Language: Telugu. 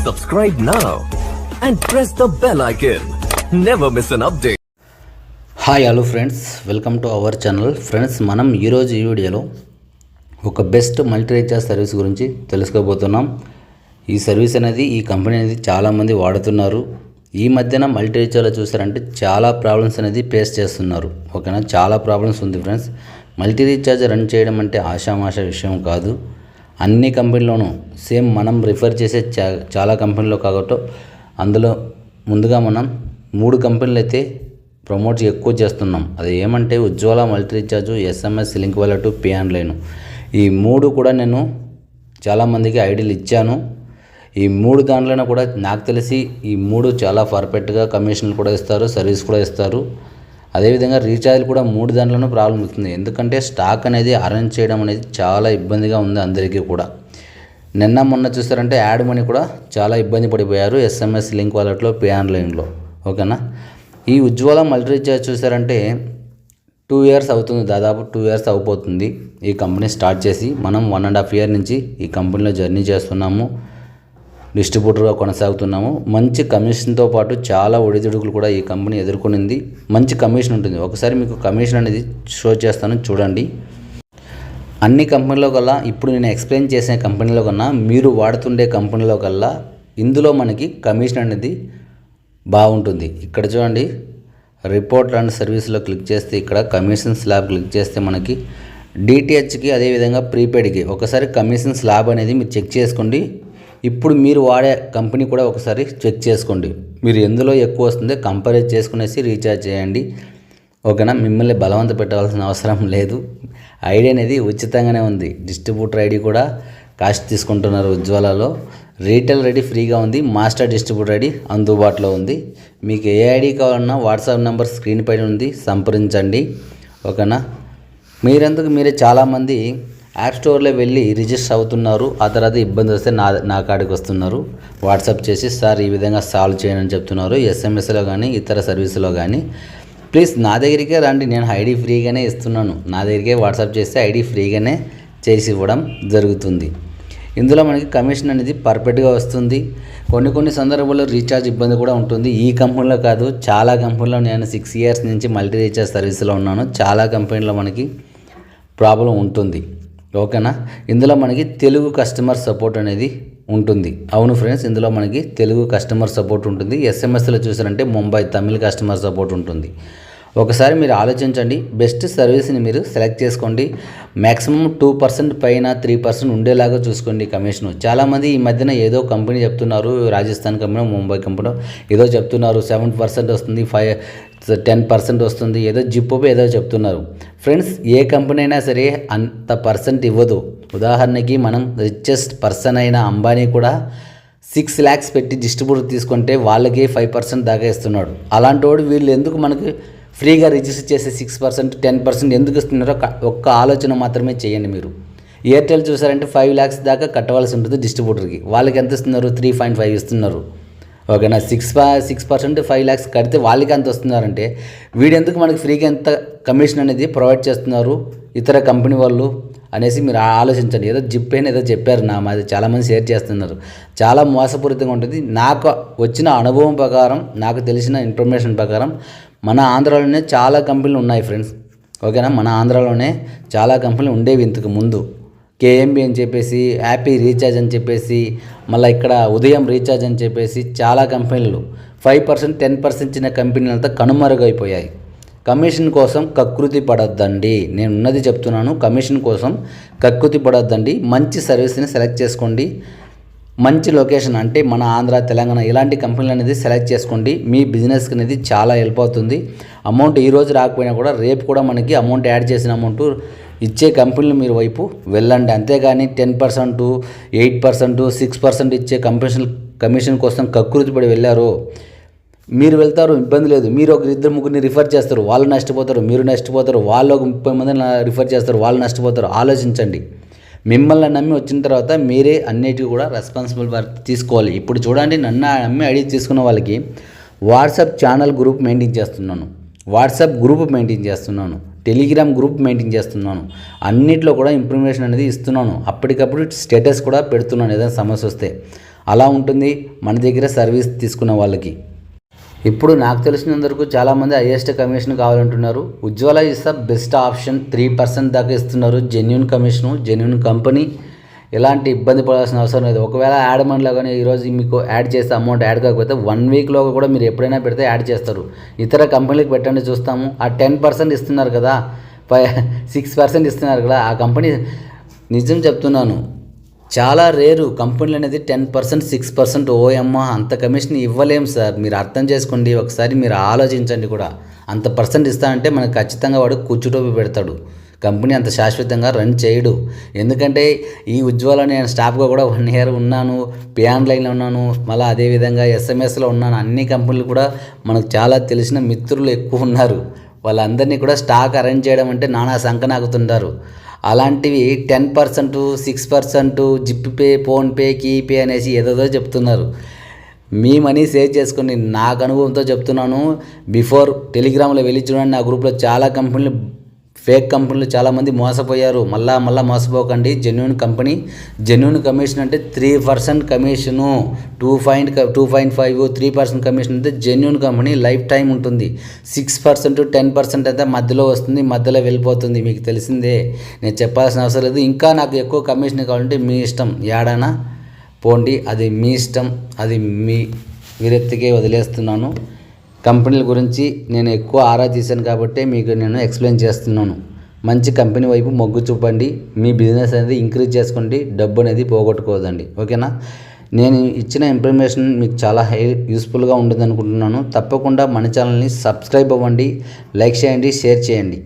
Subscribe now and press the bell icon. Never miss an update. Hi hello friends, welcome to our channel. Friends, మనం ఈరోజు ఈ వీడియోలో ఒక బెస్ట్ మల్టీ రీఛార్జ్ సర్వీస్ గురించి తెలుసుకోబోతున్నాం. ఈ సర్వీస్ అనేది, ఈ కంపెనీ అనేది చాలామంది వాడుతున్నారు. ఈ మధ్యన మల్టీ రీఛార్జ్లో చూసారంటే చాలా ప్రాబ్లమ్స్ అనేది ఫేస్ చేస్తున్నారు. ఓకేనా, చాలా ప్రాబ్లమ్స్ ఉంది ఫ్రెండ్స్. మల్టీ రీఛార్జ్ రన్ చేయడం అంటే ఆషామాష విషయం కాదు. అన్ని కంపెనీలోనూ సేమ్ మనం రిఫర్ చేసే చాలా కంపెనీలో కాబట్టి అందులో ముందుగా మనం 3 కంపెనీలు అయితే ప్రమోట్ ఎక్కువ చేస్తున్నాం. అది ఏమంటే Ujjwala, multi recharge, SMS link wallet, pay online. ఈ 3 కూడా నేను చాలామందికి ఐడీలు ఇచ్చాను. ఈ 3 దాంట్లోనే కూడా నాకు తెలిసి ఈ 3 చాలా పర్ఫెక్ట్గా కమిషన్లు కూడా ఇస్తారు, సర్వీస్ కూడా ఇస్తారు. అదేవిధంగా రీఛార్జ్ కూడా 3 దాంట్లోనూ ప్రాబ్లం వస్తుంది. ఎందుకంటే స్టాక్ అనేది అరేంజ్ చేయడం అనేది చాలా ఇబ్బందిగా ఉంది అందరికీ కూడా. నిన్న మొన్న చూస్తారంటే యాడ్ మనీ కూడా చాలా ఇబ్బంది పడిపోయారు SMS లింక్ వాలెట్లో, పే ఆన్లైన్లో. ఓకేనా, ఈ ఉజ్వల మల్టీ రీఛార్జ్ చూసారంటే 2 ఇయర్స్ అవుతుంది, దాదాపు 2 ఇయర్స్ అయిపోతుంది ఈ కంపెనీ స్టార్ట్ చేసి. మనం 1.5 ఇయర్ నుంచి ఈ కంపెనీలో జర్నీ చేస్తున్నాము, డిస్ట్రిబ్యూటర్గా కొనసాగుతున్నాము. మంచి కమిషన్తో పాటు చాలా ఒడిదుడుకులు కూడా ఈ కంపెనీ ఎదుర్కొనింది. మంచి కమిషన్ ఉంటుంది. ఒకసారి మీకు కమిషన్ అనేది షో చేస్తాను, చూడండి. అన్ని కంపెనీలో కల్లా, ఇప్పుడు నేను ఎక్స్ప్లెయిన్ చేసిన కంపెనీలో కన్నా, మీరు వాడుతుండే కంపెనీలో కల్లా ఇందులో మనకి కమిషన్ అనేది బాగుంటుంది. ఇక్కడ చూడండి, రిపోర్ట్ అండ్ సర్వీస్లో క్లిక్ చేస్తే ఇక్కడ కమిషన్ స్లాబ్ క్లిక్ చేస్తే మనకి DTHకి అదేవిధంగా ప్రీపెయిడ్కి ఒకసారి కమిషన్ స్లాబ్ అనేది మీరు చెక్ చేసుకోండి. ఇప్పుడు మీరు వాడే కంపెనీ కూడా ఒకసారి చెక్ చేసుకోండి. మీరు ఎందులో ఎక్కువ వస్తుందో కంపేర్ చేసుకునేసి రీఛార్జ్ చేయండి. ఓకేనా, మిమ్మల్ని బలవంత పెట్టాల్సిన అవసరం లేదు. ఐడి అనేది ఉచితంగానే ఉంది. డిస్ట్రిబ్యూటర్ ఐడి కూడా కాస్ట్ తీసుకుంటున్నారు ఉజ్వలలో. రీటైల్ ఐడి ఫ్రీగా ఉంది. మాస్టర్ డిస్ట్రిబ్యూటర్ ఐడి అందుబాటులో ఉంది. మీకు ఏ ఐడి కావాలన్నా వాట్సాప్ నెంబర్ స్క్రీన్ పైన ఉంది, సంప్రదించండి. ఓకేనా, మీరే చాలామంది యాప్ స్టోర్లో వెళ్ళి రిజిస్టర్ అవుతున్నారు. ఆ తర్వాత ఇబ్బంది వస్తే నా కాడికి వస్తున్నారు. వాట్సాప్ చేసి సార్ ఈ విధంగా సాల్వ్ చేయండి అని చెప్తున్నారు. SMSలో కానీ ఇతర సర్వీసులో కానీ. ప్లీజ్ నా దగ్గరికే రండి, నేను ఐడి ఫ్రీగానే ఇస్తున్నాను. నా దగ్గరికే వాట్సాప్ చేస్తే ఐడి ఫ్రీగానే చేసి ఇవ్వడం జరుగుతుంది. ఇందులో మనకి కమిషన్ అనేది పర్ఫెక్ట్గా వస్తుంది. కొన్ని సందర్భాల్లో రీఛార్జ్ ఇబ్బంది కూడా ఉంటుంది. ఈ కంపెనీలో కాదు, చాలా కంపెనీలో నేను 6 ఇయర్స్ నుంచి మల్టీ రీఛార్జ్ సర్వీస్లో ఉన్నాను. చాలా కంపెనీలో మనకి ప్రాబ్లం ఉంటుంది. ఓకేనా, ఇందులో మనకి తెలుగు కస్టమర్ సపోర్ట్ అనేది ఉంటుంది. అవును ఫ్రెండ్స్, ఇందులో మనకి తెలుగు కస్టమర్ సపోర్ట్ ఉంటుంది. SMSలో చూసారంటే ముంబై తమిళ కస్టమర్ సపోర్ట్ ఉంటుంది. ఒకసారి మీరు ఆలోచించండి, బెస్ట్ సర్వీస్ని మీరు సెలెక్ట్ చేసుకోండి. మ్యాక్సిమం 2% పైన 3% ఉండేలాగా చూసుకోండి కమిషన్. చాలామంది ఈ మధ్యన ఏదో కంపెనీ చెప్తున్నారు, రాజస్థాన్ కంపెనీ, ముంబై కంపెనీ ఏదో చెప్తున్నారు, 7% వస్తుంది, 10% వస్తుంది, ఏదో జిప్పో ఏదో చెప్తున్నారు. ఫ్రెండ్స్, ఏ కంపెనీ అయినా సరే అంత పర్సెంట్ ఇవ్వదు. ఉదాహరణకి మనం రిచెస్ట్ పర్సన్ అయిన అంబానీ కూడా 6 lakhs పెట్టి డిస్ట్రిబ్యూటర్ తీసుకుంటే వాళ్ళకి 5% దాకా ఇస్తున్నాడు. అలాంటి వాడు వీళ్ళు ఎందుకు మనకి ఫ్రీగా రిజిస్టర్ చేసే 6%, 10% ఎందుకు ఇస్తున్నారో ఒక్క ఆలోచన మాత్రమే చేయండి. మీరు ఎయిర్టెల్ చూసారంటే 5 lakhs దాకా కట్టవలసి ఉంటుంది డిస్ట్రిబ్యూటర్కి. వాళ్ళకి ఎంత ఇస్తున్నారు? 3.5 ఇస్తున్నారు. ఓకేనా, 6% 5 lakhs కడితే వాళ్ళకి ఎంత వస్తున్నారంటే వీడెందుకు మనకి ఫ్రీగా ఎంత కమిషన్ అనేది ప్రొవైడ్ చేస్తున్నారు ఇతర కంపెనీ వాళ్ళు అనేసి మీరు ఆలోచించండి. ఏదో జిప్పైన ఏదో చెప్పారు, మాది చాలామంది షేర్ చేస్తున్నారు. చాలా మోసపూరితంగా ఉంటుంది. నాకు వచ్చిన అనుభవం ప్రకారం, నాకు తెలిసిన ఇన్ఫర్మేషన్ ప్రకారం మన ఆంధ్రాలోనే చాలా కంపెనీలు ఉన్నాయి ఫ్రెండ్స్. ఓకేనా, మన ఆంధ్రాలోనే చాలా కంపెనీలు ఉండేవి ఇంతకు ముందు. KMB అని చెప్పేసి, హ్యాపీ రీఛార్జ్ అని చెప్పేసి, మళ్ళీ ఇక్కడ ఉదయం రీఛార్జ్ అని చెప్పేసి చాలా కంపెనీలు 5%, 10% ఇచ్చిన కంపెనీలు అంతా కనుమరుగైపోయాయి. కమిషన్ కోసం కకృతి పడొద్దండి. నేను ఉన్నది చెప్తున్నాను, కమిషన్ కోసం కకృతి పడొద్దండి. మంచి సర్వీస్ని సెలెక్ట్ చేసుకోండి. మంచి లొకేషన్ అంటే మన ఆంధ్ర, తెలంగాణ ఇలాంటి కంపెనీలు అనేది సెలెక్ట్ చేసుకోండి. మీ బిజినెస్కి అనేది చాలా హెల్ప్ అవుతుంది. అమౌంట్ ఈరోజు రాకపోయినా కూడా రేపు కూడా మనకి అమౌంట్ యాడ్ చేసిన అమౌంట్ ఇచ్చే కంపెనీలు మీరు వైపు వెళ్ళండి. అంతేగాని 10%, 8%, 6% ఇచ్చే కమిషన్ కోసం కకృతి పడి వెళ్ళారు, మీరు వెళ్తారు, ఇబ్బంది లేదు. మీరు ఒక 2-3 రిఫర్ చేస్తారు, వాళ్ళు నష్టపోతారు, మీరు నష్టపోతారు. వాళ్ళు ఒక 30 మందిని రిఫర్ చేస్తారు, వాళ్ళు నష్టపోతారు. ఆలోచించండి. మిమ్మల్ని నమ్మి వచ్చిన తర్వాత మీరే అన్నిటికీ కూడా రెస్పాన్సిబుల్ తీసుకోవాలి. ఇప్పుడు చూడండి, నన్ను నమ్మి ఐడి తీసుకున్న వాళ్ళకి వాట్సాప్ ఛానల్ గ్రూప్ మెయింటైన్ చేస్తున్నాను, వాట్సాప్ గ్రూప్ మెయింటైన్ చేస్తున్నాను, టెలిగ్రామ్ గ్రూప్ మెయింటైన్ చేస్తున్నాను. అన్నిట్లో కూడా ఇన్ఫర్మేషన్ అనేది ఇస్తున్నాను. అప్పటికప్పుడు స్టేటస్ కూడా పెడుతున్నాను ఏదైనా సమస్య వస్తే. అలా ఉంటుంది మన దగ్గర సర్వీస్ తీసుకున్న వాళ్ళకి. ఇప్పుడు నాకు తెలిసినందుకు చాలామంది హైయెస్ట్ కమిషన్ కావాలంటున్నారు. Ujjwala is the best option. 3% దాకా ఇస్తున్నారు. Genuine commission, genuine company. ఎలాంటి ఇబ్బంది పడాల్సిన అవసరం లేదు. ఒకవేళ యాడ్ మనీలో కానీ ఈరోజు మీకు యాడ్ చేస్తే అమౌంట్ యాడ్ కాకపోతే 1 వీక్లో కూడా మీరు ఎప్పుడైనా పెడితే యాడ్ చేస్తారు. ఇతర కంపెనీలకు పెట్టండి చూస్తాము. ఆ 10% ఇస్తున్నారు కదా, 6% ఇస్తున్నారు కదా, ఆ కంపెనీ నిజం చెప్తున్నాను చాలా రేరు కంపెనీలు అనేది 10%, 6%. ఓయమ్మ అంత కమిషన్ ఇవ్వలేము సార్. మీరు అర్థం చేసుకోండి, ఒకసారి మీరు ఆలోచించండి కూడా. అంత పర్సెంట్ ఇస్తానంటే మనకు ఖచ్చితంగా వాడు కూర్చుటోపి పెడతాడు. కంపెనీ అంత శాశ్వతంగా రన్ చేయడు. ఎందుకంటే ఈ ఉజ్వల నేను స్టాఫ్గా కూడా 1 ఇయర్ ఉన్నాను, పే ఆన్లైన్లో ఉన్నాను, మళ్ళీ అదేవిధంగా ఎస్ఎంఎస్లో ఉన్నాను. అన్ని కంపెనీలు కూడా మనకు చాలా తెలిసిన మిత్రులు ఎక్కువ ఉన్నారు. వాళ్ళందరినీ కూడా స్టాక్ అరేంజ్ చేయడం అంటే నానా సంకనాకుతుంటారు. అలాంటివి 10%, 6%, జిప్పే, ఫోన్పే, కీపే అనేసి ఏదేదో చెప్తున్నారు. మీ మనీ సేవ్ చేసుకోండి. నాకు అనుభవంతో చెప్తున్నాను. బిఫోర్ టెలిగ్రామ్లో వెళ్ళి చూడండి, నా గ్రూప్లో చాలా కంపెనీలు, ఫేక్ కంపెనీలు చాలామంది మోసపోయారు. మళ్ళా మోసపోకండి. జెన్యున్ కంపెనీ, జెన్యున్ కమిషన్ అంటే 3% కమిషను, 2.5, 3% కమిషన్ అంటే జెన్యున్ కంపెనీ లైఫ్ టైం ఉంటుంది. 6%, 10% అయితే మధ్యలో వస్తుంది, మధ్యలో వెళ్ళిపోతుంది. మీకు తెలిసిందే, నేను చెప్పాల్సిన అవసరం లేదు. ఇంకా నాకు ఎక్కువ కమిషన్ కావాలంటే మీ ఇష్టం, ఏడానా పోండి, అది మీ ఇష్టం, అది మీ విరక్తికే వదిలేస్తున్నాను. కంపెనీల గురించి నేను ఎక్కువ ఆరా తీశాను కాబట్టి మీకు నేను ఎక్స్ప్లెయిన్ చేస్తున్నాను. మంచి కంపెనీ వైపు మొగ్గు చూపండి. మీ బిజినెస్ అనేది ఇంక్రీజ్ చేసుకోండి. డబ్బు అనేది పోగొట్టుకోవద్దండి. ఓకేనా? నేను ఇచ్చిన ఇన్ఫర్మేషన్ మీకు చాలా యూస్ఫుల్గా ఉంటుంది అనుకుంటున్నాను. తప్పకుండా మన ఛానల్ని సబ్స్క్రైబ్ అవ్వండి, లైక్ చేయండి, షేర్ చేయండి.